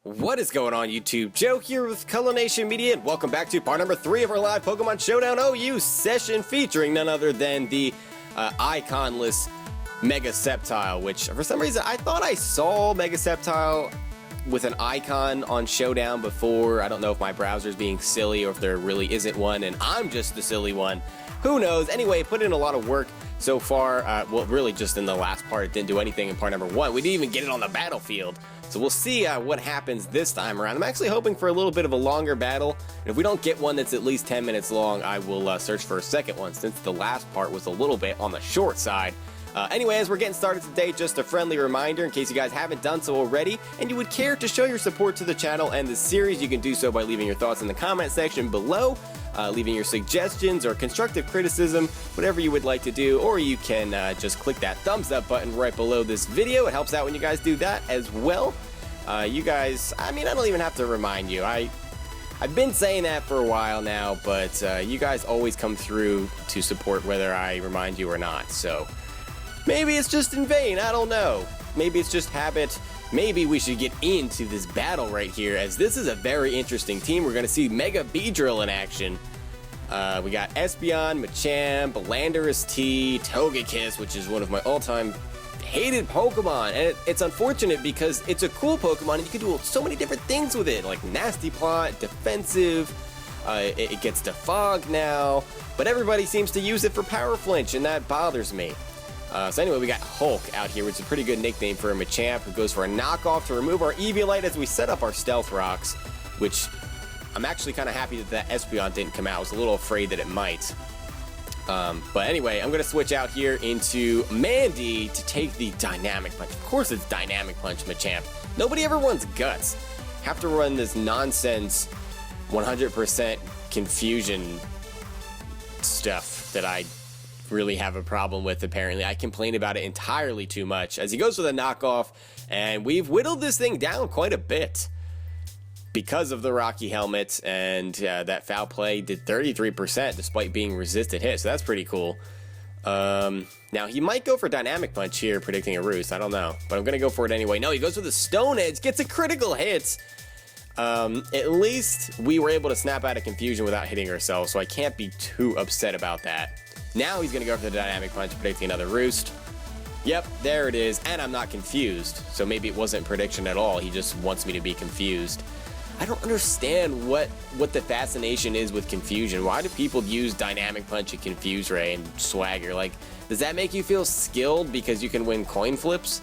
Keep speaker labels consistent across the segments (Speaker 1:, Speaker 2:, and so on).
Speaker 1: What is going on, YouTube? Joe here with Color Nation Media, and welcome back to part number 3 of our live Pokemon Showdown OU session featuring none other than the iconless Mega Sceptile, which for some reason I thought I saw Mega Sceptile with an icon on Showdown before. I don't know if my browser's being silly or if there really isn't one and I'm just the silly one. Who knows? Anyway, put in a lot of work so far. Well, really just in the last part. It didn't do anything in part number 1. We didn't even get it on the battlefield. So we'll see what happens this time around. I'm actually hoping for a little bit of a longer battle. And if we don't get one that's at least 10 minutes long, I will search for a second one, since the last part was a little bit on the short side. Anyway, as we're getting started today, just a friendly reminder in case you guys haven't done so already and you would care to show your support to the channel and the series, you can do so by leaving your thoughts in the comment section below, leaving your suggestions or constructive criticism, whatever you would like to do, or you can just click that thumbs up button right below this video. It helps out when you guys do that as well. You guys, I mean, I don't even have to remind you. I've been saying that for a while now, but you guys always come through to support whether I remind you or not, so maybe it's just in vain, I don't know. Maybe it's just habit. Maybe we should get into this battle right here, as this is a very interesting team. We're going to see Mega Beedrill in action. We got Espeon, Machamp, Landorus T, Togekiss, which is one of my all-time hated Pokemon. And it's unfortunate because it's a cool Pokemon and you can do so many different things with it, like Nasty Plot, defensive, it gets Defog now, but everybody seems to use it for Power Flinch, and that bothers me. So anyway, we got Hulk out here, which is a pretty good nickname for a Machamp, who goes for a knockoff to remove our Eviolite as we set up our Stealth Rocks, which I'm actually kind of happy that Espeon didn't come out. I was a little afraid that it might. But anyway, I'm going to switch out here into Mandy to take the Dynamic Punch. Of course it's Dynamic Punch, Machamp. Nobody ever runs Guts. Have to run this nonsense 100% confusion stuff that I really have a problem with. Apparently I complain about it entirely too much, as he goes with a knockoff, and we've whittled this thing down quite a bit because of the Rocky Helmet, and that foul play did 33% despite being resisted hit, so that's pretty cool. Now he might go for Dynamic Punch here, predicting a Roost, I don't know, but I'm gonna go for it anyway. No, he goes with a Stone Edge, gets a critical hit. At least we were able to snap out of confusion without hitting ourselves, so I can't be too upset about that. Now he's going to go for the Dynamic Punch, predicting another Roost. Yep, there it is, and I'm not confused. So maybe it wasn't prediction at all, he just wants me to be confused. I don't understand what the fascination is with confusion. Why do people use Dynamic Punch and Confuse Ray and Swagger? Like, does that make you feel skilled because you can win coin flips?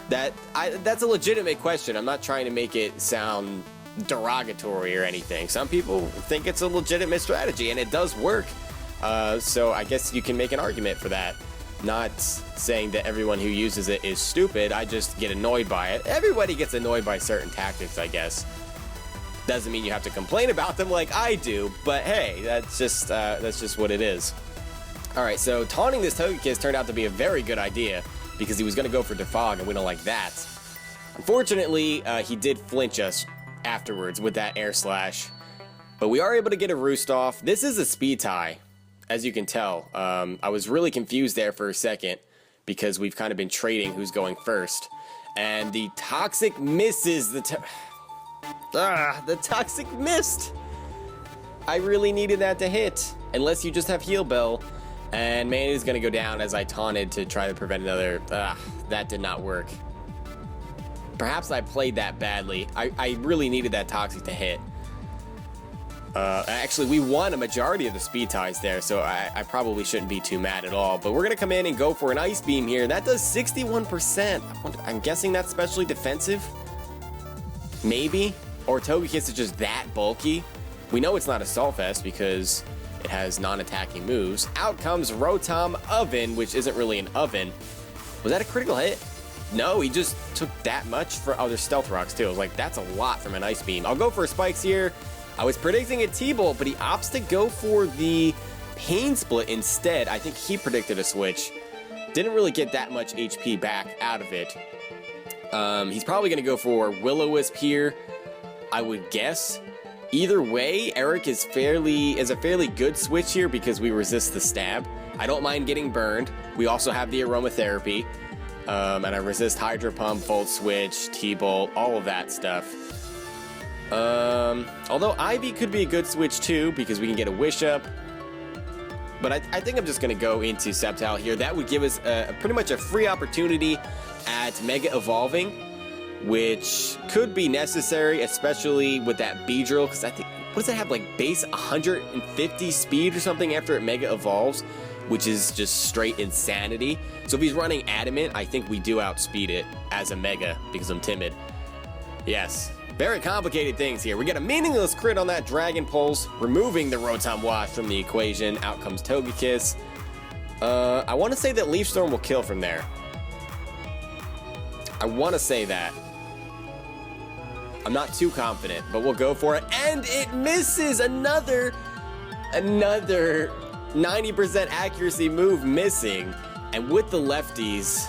Speaker 1: That's a legitimate question. I'm not trying to make it sound derogatory or anything. Some people think it's a legitimate strategy, and it does work. So I guess you can make an argument for that. Not saying that everyone who uses it is stupid, I just get annoyed by it. Everybody gets annoyed by certain tactics, I guess. Doesn't mean you have to complain about them like I do, but hey, that's just what it is. Alright, so taunting this Togekiss turned out to be a very good idea, because he was going to go for Defog, and we don't like that. Unfortunately, he did flinch us afterwards with that Air Slash, but we are able to get a Roost off. This is a speed tie, as you can tell. I was really confused there for a second because we've kind of been trading who's going first. And the Toxic misses. The Toxic missed. I really needed that to hit, unless you just have Heal Bell. And Mandy's going to go down as I taunted to try to prevent another. That did not work. Perhaps I played that badly. I really needed that Toxic to hit. Actually, we won a majority of the speed ties there, so I probably shouldn't be too mad at all. But we're going to come in and go for an Ice Beam here. That does 61%. I'm guessing that's specially defensive? Maybe? Or Togekiss is just that bulky? We know it's not Assault Vest because it has non-attacking moves. Out comes Rotom Oven, which isn't really an oven. Was that a critical hit? No, he just took that much for other Stealth Rocks too. I was like, that's a lot from an Ice Beam. I'll go for Spikes here. I was predicting a T-Bolt, but he opts to go for the Pain Split instead. I think he predicted a switch. Didn't really get that much HP back out of it. He's probably going to go for Will-O-Wisp here, I would guess. Either way, Eric is a fairly good switch here because we resist the stab. I don't mind getting burned. We also have the Aromatherapy. And I resist Hydro Pump, Volt Switch, T-Bolt, all of that stuff. Although Ivy could be a good switch too, because we can get a Wish Up. But I think I'm just going to go into Sceptile here. That would give us pretty much a free opportunity at Mega Evolving, which could be necessary, especially with that Beedrill, because I think, what does it have, like base 150 speed or something after it Mega Evolves, which is just straight insanity. So if he's running Adamant, I think we do outspeed it as a Mega, because I'm timid. Yes. Very complicated things here. We get a meaningless crit on that Dragon Pulse, removing the Rotom Wash from the equation. Out comes Togekiss. I want to say that Leaf Storm will kill from there. I want to say that. I'm not too confident, but we'll go for it. And it misses! Another 90% accuracy move missing. And with the lefties,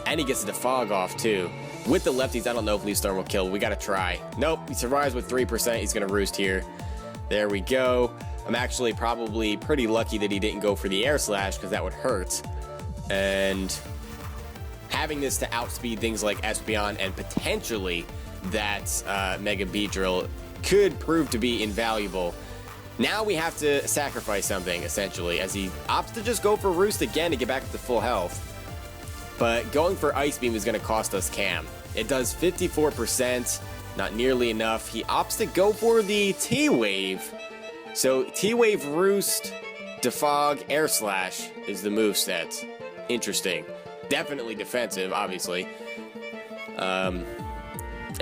Speaker 1: and he gets the Fog off too. With the lefties, I don't know if Leaf Storm will kill. We gotta try. Nope, he survives with 3%. He's gonna roost here. There we go. I'm actually probably pretty lucky that he didn't go for the Air Slash, because that would hurt. And having this to outspeed things like Espeon and potentially that Mega Beedrill could prove to be invaluable. Now we have to sacrifice something, essentially, as he opts to just go for Roost again to get back to full health. But going for Ice Beam is going to cost us Cam. It does 54%, not nearly enough. He opts to go for the T-Wave. So T-Wave, Roost, Defog, Air Slash is the moveset. Interesting. Definitely defensive, obviously. And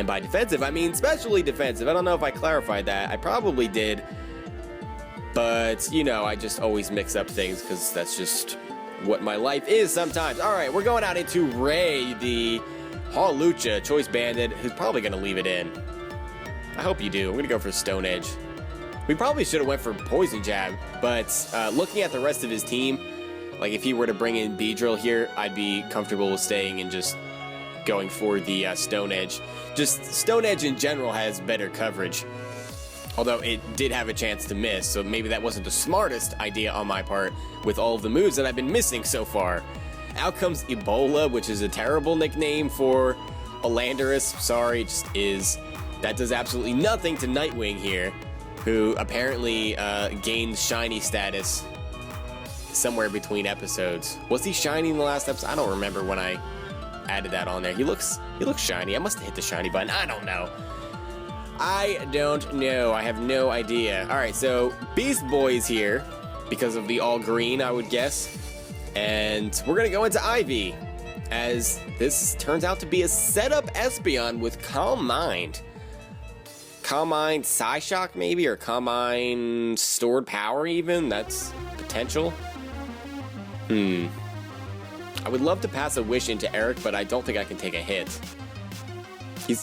Speaker 1: by defensive, I mean specially defensive. I don't know if I clarified that. I probably did. But, you know, I just always mix up things because that's just what my life is sometimes. All right, we're going out into Ray, the Hawlucha Choice Bandit, who's probably going to leave it in. I hope you do. I'm going to go for Stone Edge. We probably should have went for Poison Jab, but looking at the rest of his team, like if he were to bring in Beedrill here, I'd be comfortable with staying and just going for the Stone Edge. Just Stone Edge in general has better coverage. Although it did have a chance to miss, so maybe that wasn't the smartest idea on my part with all of the moves that I've been missing so far. Out comes Ebola, which is a terrible nickname for a Landorus. Sorry, it just is. That does absolutely nothing to Nightwing here, who apparently gained shiny status somewhere between episodes. Was he shiny in the last episode? I don't remember when I added that on there. He looks shiny. I must have hit the shiny button. I don't know. I don't know. I have no idea. All right, so Beast Boy's here because of the all green, I would guess. And we're going to go into Ivy, as this turns out to be a setup Espeon with Calm Mind. Calm Mind Psyshock maybe, or Calm Mind Stored Power even. That's potential. I would love to pass a Wish into Eric, but I don't think I can take a hit. He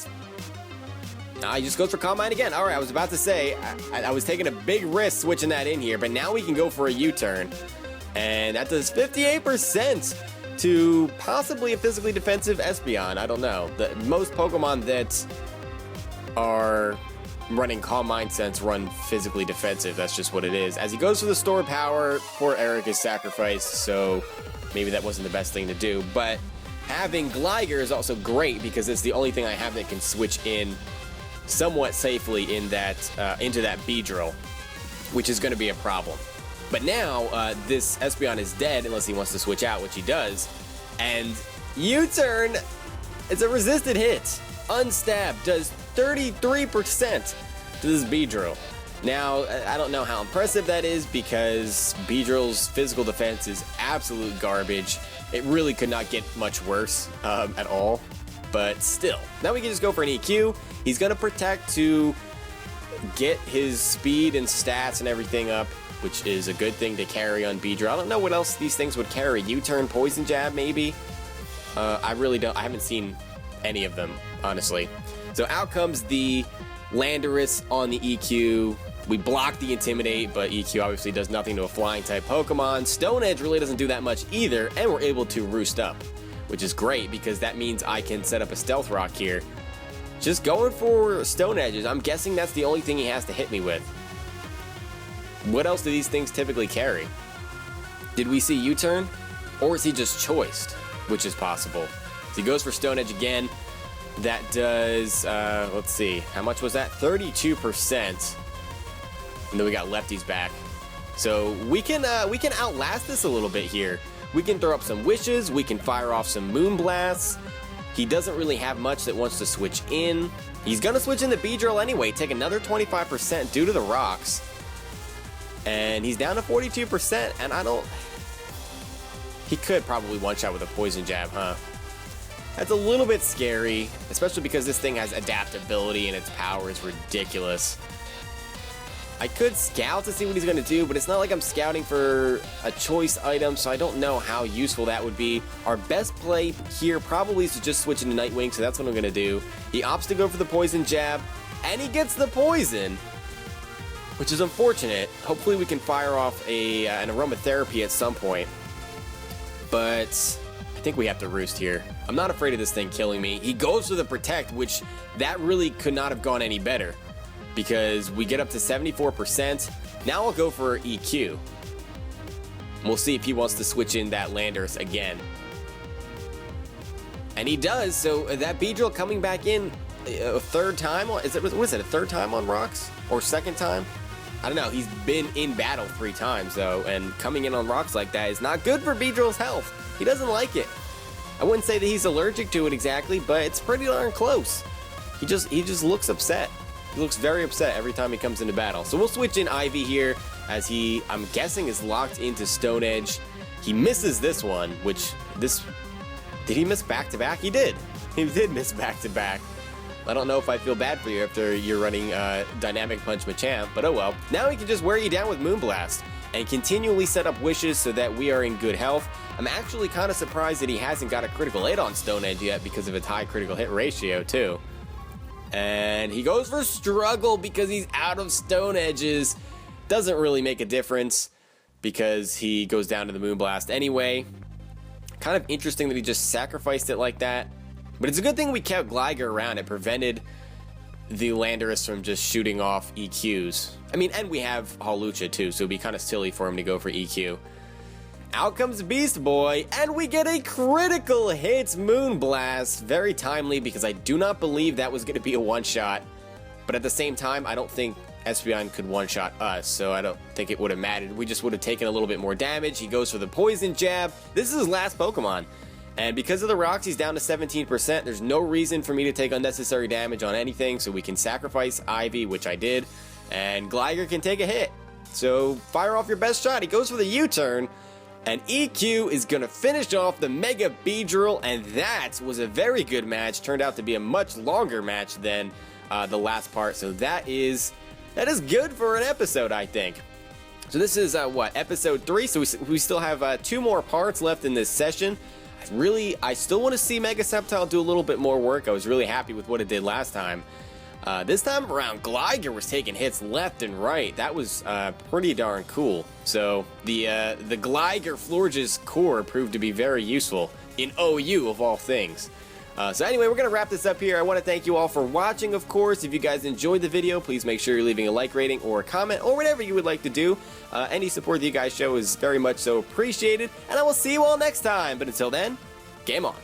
Speaker 1: just goes for Calm Mind again. All right, I was about to say, I was taking a big risk switching that in here, but now we can go for a U-turn. And that does 58% to possibly a physically defensive Espeon. I don't know. Most Pokemon that are running Calm Mind Sense run physically defensive. That's just what it is. As he goes for the Stored Power, poor Eric is sacrificed, so maybe that wasn't the best thing to do. But having Gligar is also great because it's the only thing I have that can switch in somewhat safely in that into that Beedrill, which is going to be a problem. But now this Espeon is dead unless he wants to switch out, which he does. And U-turn, it's a resisted hit. Unstabbed does 33% to this Beedrill. Now, I don't know how impressive that is because Beedrill's physical defense is absolute garbage. It really could not get much worse at all. But still, now we can just go for an EQ. He's going to protect to get his speed and stats and everything up, which is a good thing to carry on Beedrill. I don't know what else these things would carry. U-turn, Poison Jab, maybe? I really don't. I haven't seen any of them, honestly. So out comes the Landorus on the EQ. We block the Intimidate, but EQ obviously does nothing to a Flying-type Pokemon. Stone Edge really doesn't do that much either, and we're able to Roost up, which is great because that means I can set up a Stealth Rock here. Just going for Stone Edges. I'm guessing that's the only thing he has to hit me with. What else do these things typically carry? Did we see U-turn? Or is he just choiced? Which is possible. So he goes for Stone Edge again. That does, let's see, how much was that? 32%. And then we got lefties back. So we can outlast this a little bit here. We can throw up some wishes, we can fire off some moon blasts. He doesn't really have much that wants to switch in. He's gonna switch in the Beedrill anyway, take another 25% due to the rocks. And he's down to 42%, and I don't... He could probably one-shot with a poison jab, huh? That's a little bit scary, especially because this thing has adaptability and its power is ridiculous. I could scout to see what he's going to do, but it's not like I'm scouting for a choice item, so I don't know how useful that would be. Our best play here probably is to just switch into Nightwing, so that's what I'm going to do. He opts to go for the poison jab, and he gets the poison, which is unfortunate. Hopefully we can fire off an aromatherapy at some point, but I think we have to roost here. I'm not afraid of this thing killing me. He goes for the protect, which that really could not have gone any better, because we get up to 74%. Now I'll go for EQ. We'll see if he wants to switch in that Landorus again. And he does, so that Beedrill coming back in a third time. What is it, a third time on rocks? Or second time? I don't know, he's been in battle 3 times though, and coming in on rocks like that is not good for Beedrill's health. He doesn't like it. I wouldn't say that he's allergic to it exactly, but it's pretty darn close. He just looks upset. He looks very upset every time he comes into battle. So we'll switch in Ivy here, as he, I'm guessing, is locked into Stone Edge. He misses this one, which did he miss back-to-back? He did. He did miss back-to-back. I don't know if I feel bad for you after you're running Dynamic Punch Machamp, but oh well. Now he can just wear you down with Moonblast and continually set up wishes so that we are in good health. I'm actually kind of surprised that he hasn't got a critical hit on Stone Edge yet because of its high critical hit ratio too. And he goes for Struggle because he's out of Stone Edges. Doesn't really make a difference because he goes down to the Moonblast anyway. Kind of interesting that he just sacrificed it like that. But it's a good thing we kept Gligar around. It prevented the Landorus from just shooting off EQs. I mean, and we have Hawlucha too, so it'd be kind of silly for him to go for EQ. Out comes Beast Boy, and we get a critical hit Moonblast. Very timely, because I do not believe that was going to be a one-shot. But at the same time, I don't think Espeon could one-shot us, so I don't think it would have mattered. We just would have taken a little bit more damage. He goes for the Poison Jab. This is his last Pokemon. And because of the rocks, he's down to 17%. There's no reason for me to take unnecessary damage on anything, so we can sacrifice Ivy, which I did, and Gligar can take a hit. So fire off your best shot. He goes for the U-turn. And EQ is going to finish off the Mega Beedrill, and that was a very good match. Turned out to be a much longer match than the last part, so that is good for an episode, I think. So this is, episode 3, so we still have 2 more parts left in this session. I still want to see Mega Sceptile do a little bit more work. I was really happy with what it did last time. This time around, Gligar was taking hits left and right. That was pretty darn cool. So the Gligar Florges core proved to be very useful in OU of all things. So anyway, we're going to wrap this up here. I want to thank you all for watching, of course. If you guys enjoyed the video, please make sure you're leaving a like rating or a comment or whatever you would like to do. Any support that you guys show is very much so appreciated. And I will see you all next time. But until then, game on.